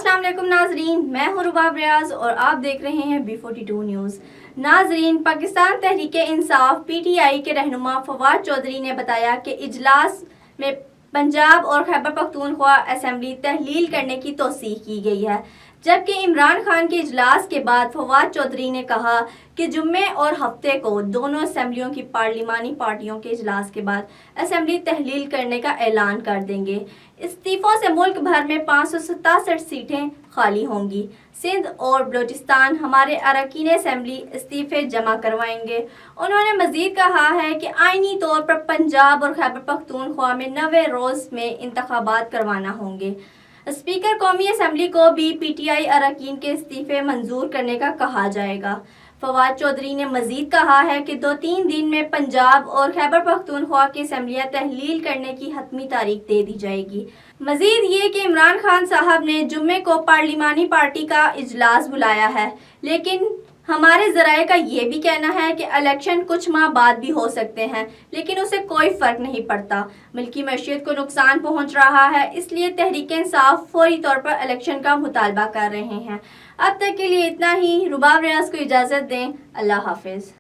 अस्सलाम वालेकुम नाजरीन, मैं हूं रुबाब रियाज और आप देख रहे हैं B42 न्यूज़। नाजरीन, पाकिस्तान तहरीक इंसाफ PTI के रहनुमा फवाद चौधरी ने बताया कि इजलास में पंजाब और खैबर पख्तूनख्वा असेंबली तहलील करने की तौसीक की गई है, जबकि इमरान खान के इजलास के बाद फवाद चौधरी ने कहा कि जुम्मे और हफ्ते को दोनों असेंबलियों की पार्लिमानी पार्टियों के इजलास के बाद असेंबली तहलील करने का ऐलान कर देंगे। इस्तीफों से मुल्क भर में 567 सीटें खाली होंगी। सिंध और बलूचिस्तान हमारे अरकान असेंबली इस्तीफे जमा करवाएंगे। उन्होंने मजीद कहा है कि आईनी तौर पर पंजाब और खैबर पख्तूनख्वा में 90 रोज़ में इंतखाबात करवाना होंगे। स्पीकर कौमी असेंबली को भी PTI अरकान के इस्तीफे मंजूर करने का कहा जाएगा। फवाद चौधरी ने मजीद कहा है कि 2-3 दिन में पंजाब और खैबर पख्तूनख्वा की असेंबलियां तहलील करने की हतमी तारीख दे दी जाएगी। मजीद ये कि इमरान खान साहब ने जुम्मे को पार्लिमानी पार्टी का इजलास बुलाया है, लेकिन हमारे ज़राए का ये भी कहना है कि इलेक्शन कुछ माह बाद भी हो सकते हैं, लेकिन उससे कोई फ़र्क नहीं पड़ता। मुल्की मैशियत को नुकसान पहुंच रहा है, इसलिए तहरीक इंसाफ फौरी तौर पर इलेक्शन का मुतालबा कर रहे हैं। अब तक के लिए इतना ही। रुबाब रियाज को इजाज़त दें। अल्लाह हाफिज़।